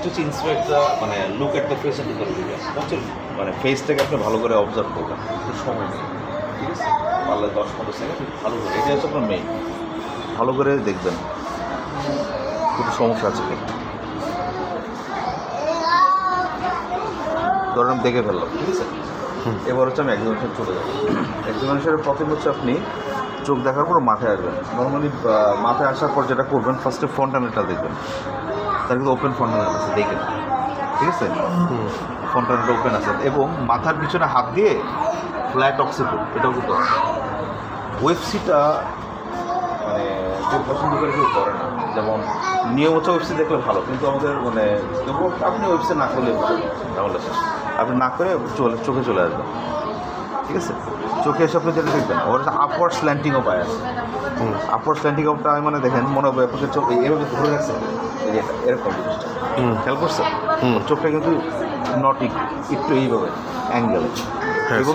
First হচ্ছে inspect মানে look at the face and দিকে বুঝছেন, মানে ফেসটাকে আপনি ভালো করে অবজার্ভ করবেন, একটু সময় নেই, ঠিক আছে, পারলে 10-15 সেকেন্ড ভালো করে, এটা হচ্ছে আপনার মেইন, ভালো করে দেখবেন কোনো সমস্যা আছে কি। ধরেন আমি দেখে ফেললাম, ঠিক আছে, এবার হচ্ছে আমি এক্সামিনেশন চলে যাবো। এক্সামিনেশনের প্রথম হচ্ছে আপনি চোখ দেখার পর মাথায় আসবেন। নর্মালি মাথায় আসার পর যেটা করবেন, ফার্স্টে ফন্টানেলটা দেখবেন, তার কিন্তু ওপেন ফন্টানেল আছে, দেখেন, ঠিক আছে, ফন্টানেলটা ওপেন আছে, এবং মাথার পিছনে হাত দিয়ে ফ্ল্যাট অক্সিপুট, এটাও কিন্তু ওয়েবসিটা মানে কেউ পছন্দ করে কেউ করে না। যেমন নিয়ম হচ্ছে ওয়েবসি দেখলে ভালো, কিন্তু আমাদের মানে আপনি ওয়েবসি না করলে তাহলে আপনি না করে চোখে চলে আসবেন, ঠিক আছে, চোখে এসে আপনি যেটা দেখবেন ওর হচ্ছে আপওয়ার্ড স্ল্যান্টিং অফ আই আছে। আপওয়ার্ড স্ল্যান্টিং অফটা আমি মানে দেখেন মনে হবে আপনাকে চোখ এভাবে ধরে রাখছে, এই যে এরকম জিনিসটা খেয়াল করছে, চোখটা কিন্তু নট একটু এইভাবে অ্যাঙ্গেল, এবং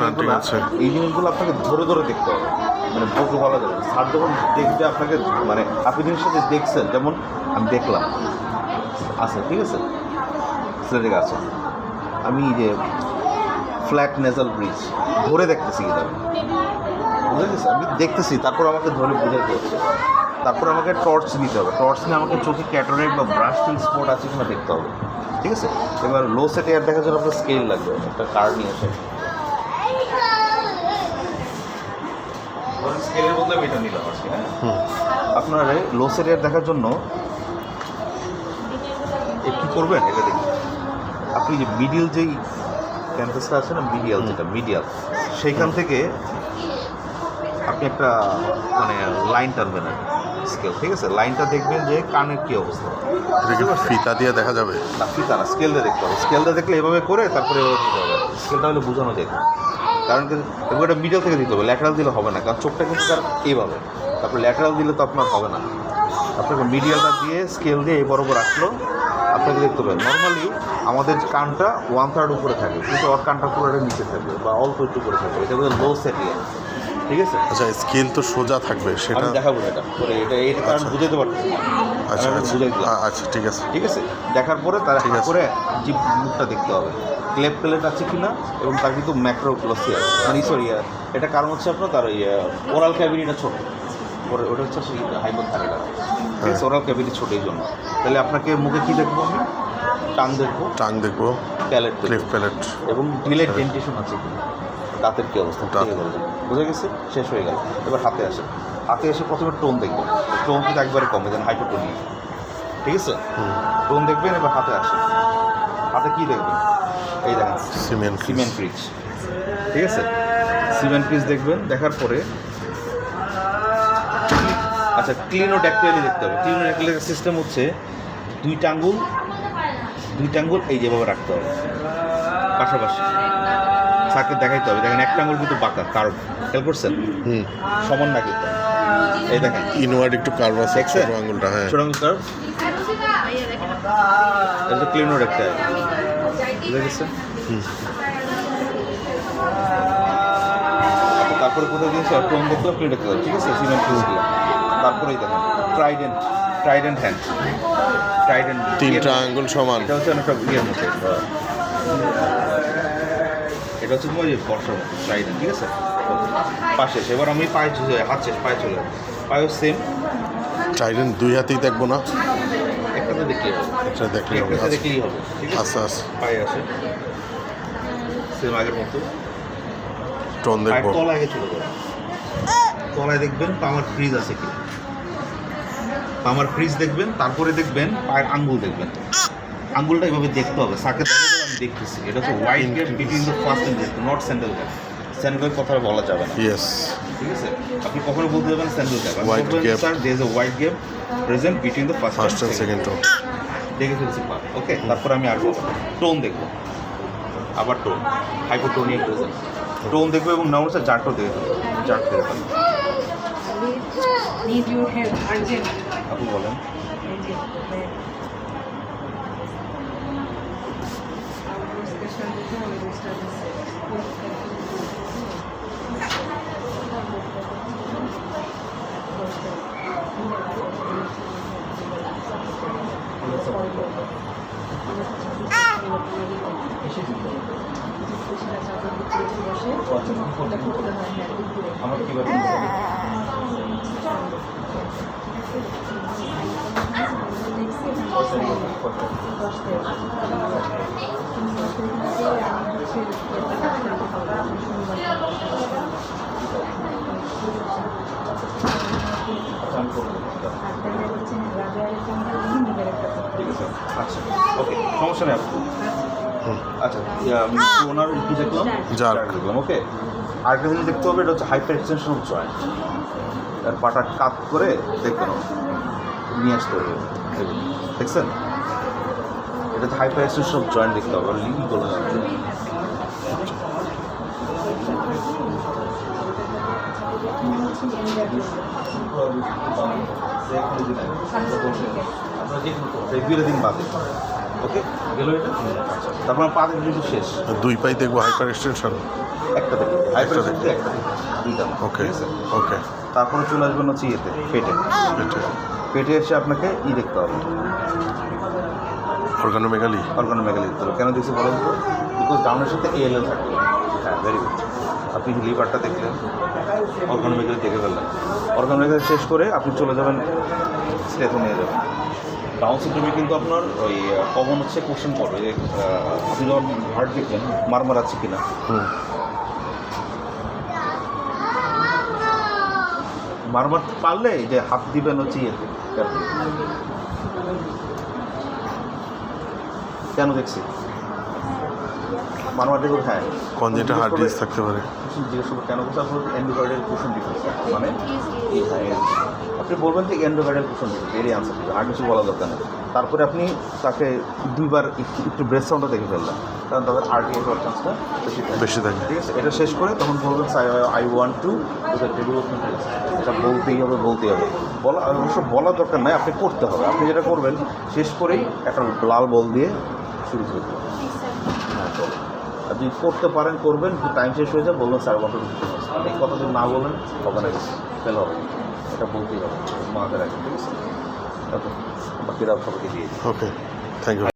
এই জিনিসগুলো আপনাকে ধরে ধরে দেখতে হবে, মানে বলতে বলা যাবে স্যার যখন দেখবে আপনাকে, মানে আপনি জিনিসের সাথে দেখছেন, যেমন আমি দেখলাম আছে, ঠিক আছে, স্লেটিক আছে, আমি যে ফ্ল্যাট নেজাল ব্রিজ ধরে দেখতেছি, কিন্তু বুঝে গেছে, আমি দেখতেছি, তারপর আমাকে ধরে বুঝাইতে হচ্ছে, তারপর আমাকে টর্চ নিতে হবে, টর্চ নিয়ে আমাকে চোখে ক্যাটারেক্ট বা ব্রাশ ফিল স্পট আছে কিনা দেখতে হবে, ঠিক আছে। এবার লো সেট এয়ার দেখার জন্য আপনার স্কেল লাগবে, একটা কার্ড নিয়ে আসে, স্কেলের বদলে আমি এটা নিলাম আর কি, হ্যাঁ। আপনার লো সেট এয়ার দেখার জন্য কী করবেন এটা দেখুন, আপনি যে মিডিয়াল যেই ক্যাম্পাসটা আছে না, মিডিয়াল যেটা মিডিয়াল, সেইখান থেকে আপনি একটা মানে লাইন টানবেন আর স্কেল, ঠিক আছে, লাইনটা দেখবেন যে কানের কী অবস্থা, ফিতা দিয়ে দেখা যাবে না, ফিতা না, স্কেল দিয়ে দেখতে হবে, স্কেল দিয়ে দেখলে এভাবে করে তারপরে এভাবে দিতে হবে, স্কেলটা হলে বোঝানো যায়, কারণ এটা মিডিয়াল থেকে দিতে হবে, ল্যাটারাল দিলে হবে না, কারণ চোখটা কিন্তু তার এইভাবে, তারপরে ল্যাটারাল দিলে তো আপনার হবে না, আপনাকে মিডিয়ালটা দিয়ে স্কেল দিয়ে এই বরাবর আসলো, আপনাকে দেখতে হবে। নর্মালি আমাদের কানটা 1/3 উপরে থাকে, কিন্তু ওর কানটা পুরোটা নিচে থাকবে বা অল্প একটু করে থাকবে, এটা বলে লো সেট ইয়ার, ঠিক আছে। আচ্ছা, স্কেল তো সোজা থাকবে, সেটা আমি দেখাবো এটা করে, এটা কারণ বুঝাতে পারতেছি না, আচ্ছা বুঝাই দিলাম, আচ্ছা, ঠিক আছে, ঠিক আছে। দেখার পরে তার করে জিপ মুখটা দেখতে হবে, ক্লেপ প্লেট আছে কিনা, এবং তার কিন্তু ম্যাক্রোগ্লসিয়ার মানে সরি, এটা কারণ হচ্ছে আপনার তার ওই ওরাল ক্যাভিটিটা ছোটো, ওটা হচ্ছে হাইপোথাইরয়েড, ঠিক আছে, ওরাল ক্যাভিটি ছোটো, এই জন্য তাহলে আপনাকে মুখে কী দেখবো, আমি টাং দেখবো, প্যালেট প্যালেট, এবং ডিলেট ডেন্টেশন আছে কিনা, দাঁতের কী অবস্থা, বুঝে গেছে, শেষ হয়ে গেল। এবার হাতে এসে প্রথমে টোন দেখবেন, টোন কিন্তু একবারে কমে যেন হাইপোটোনিয়া, ঠিক আছে, টোন দেখবেন। এবার হাতে কী দেখবেন, এই দেখেন সিমেন্ট ফ্রিজ, ঠিক আছে, সিমেন্ট ফ্রিজ দেখবেন। দেখার পরে আচ্ছা ক্লিনোড্যাকটাইলি দেখতে হবে। ক্লিনোড্যাকটাইলের সিস্টেম হচ্ছে দুইটা আঙ্গুল এই যেভাবে রাখতে হবে পাশাপাশি, স্যারকে দেখাইতে হবে, দেখেন একটা আঙ্গুল কিন্তু বাঁকা কার্ভ, খেয়াল করছেন, সমান না কিন্তু, এই দেখেন ইনওয়ার্ড একটু কার্ভ আছে, ছোট আঙ্গুলটা, হ্যাঁ, ছোট আঙ্গুল কার্ভ, এটা ক্লিনোড্যাকটাইল, বুঝে গেছে। তারপরে কোথাও জিনিস টোন দেখলাম, ক্লিনোড্যাকটাইল, ঠিক আছে, সিমেন্ট ফ্রিজ দিলাম। তারপরেই দেখেন ট্রাইডেন্ট হ্যান্ড, তিনটা আঙ্গুল সমান, এটা হচ্ছে অনেকটা ইয়ের মতো, এটা হচ্ছে তোমার বর্ষার মতো ট্রাইডেন্ট, ঠিক আছে, পাশে। এবার আমি পায়ে চলে পায়েও সেম ট্রাইডেন্ট দুই হাতেই দেখবো না, একটাতে দেখলেই হবে, দেখলেই হবে, ঠিক আছে, আচ্ছা, পায়ে আসে সেম আগের মতো, টোন দেখবো, তলায় চলে যাবে, তলায় দেখবেন পামার ফ্রিজ আছে কি, পামার ফ্রিজ দেখবেন। তারপরে দেখবেন পায়ের আঙ্গুল দেখবেন, আঙ্গুলটা এইভাবে দেখতে হবে, সাকে আমি দেখতেছি, এটা হচ্ছে white gap between the first and not sandal gap, sandal কথা বলা যাবে না, ঠিক আছে, আপনি কখনো বলতে যাবেন sandal gap, sir there is a white gap present between the first and second toe, দেখে ফেলছি পা, ওকে। তারপর আমি আসবো টোন দেখবো, আবার টোন হাইপোটোনিয়া প্রেজেন্ট, টোন দেখবো, এবং নাম হচ্ছে জার্টও দেখে ফেলবো, জার্ট দেখে ফেলবো। আপনি বলেন। আমার কীভাবে ঠিক আছে আচ্ছা ওকে সমস্যা নেই আপনি আচ্ছা আমি ওনার কি দেখলাম জার্ক। দেখলাম ওকে আরেকটা জিনিস দেখতে হবে এটা হচ্ছে হাইপার এক্সটেনশন অফ জয়েন্ট আর পাটা কাত করে দেখবেন নিয়ে আসতে হবে দেখছেন এটা তো হাইপার এক্সটেনশন অফ জয়েন্ট দেখতে হবে লিঙ্ক বলে যাচ্ছে দুইটা দিন বাদে ওকে গেল এটা তারপর পা দেখলে শেষ দুই পাই দেখবো হাইপার এক্সটেনশন। একটা দেখে হাইপার এক্সটেনশন একটা দেখে দুইটা ওকে ঠিক আছে ওকে। তারপরে চলে আসবেন হচ্ছে ইয়েতে পেটে পেটে এসে আপনাকে দেখতে হবে অর্গানোমেগালি। অর্গানোমেগালি দেখতে হবে কেন দেখছি বলেন তো বিকজ ডাউনের সাথে এএলএল থাকবে হ্যাঁ ভেরি গুড আপনি লিভারটা দেখলেন অর্গানোমেগালি দেখে ফেললেন অর্গানোমেগালি শেষ করে আপনি চলে যাবেন স্টেথে নিয়ে যাবেন ডাউন সিনড্রোমে কিন্তু আপনার ওই কমন হচ্ছে কোশ্চেন করবে যে আপনি যখন হার্ট দেখলেন মারমার আছে কিনা মারমার পারলে যে হাত দিবেন হচ্ছে ইয়েতে কেন দেখছি মারমার দেখুন হ্যাঁ কনজেন্টা হার্ট ডিজিজ থাকতে পারে। জিজ্ঞেস করবো কেন বলছে আপনার এন্ডোকার্ডিয়াল কোশ্চেন ডিফারেন্স মানে আপনি বলবেন যে এন্ডোকার্ডিয়াল কোশ্চেন ডিফারেন্স এরই আনসার দিবে আর কিছু বলা দরকার নেই তারপরে আপনি তাকে দুইবার একটু ব্রেস্ট সাউন্ডটা দেখে ফেললেন কারণ তাদের আরটিআই হওয়ার চান্সটা বেশি থাকে। ঠিক আছে এটা শেষ করে তখন বলবেন আই ওয়ান্ট টু ডেভেলপমেন্ট এটা বলতেই হবে বলা অবশ্য বলার দরকার নাই আপনি করতে হবে আপনি যেটা করবেন শেষ করেই একটা লাল বল দিয়ে শুরু করবেন হ্যাঁ চলো আপনি করতে পারেন করবেন টাইম শেষ হয়ে যায় বলবেন স্যার ওয়ান্ট এই কথা যদি না বলেন হবে না ফেল হবে এটা বলতেই হবে মাথায় রাখবেন ঠিক আছে ওকে বাকিরা সবাইকে দিয়ে দিই ওকে থ্যাংক ইউ।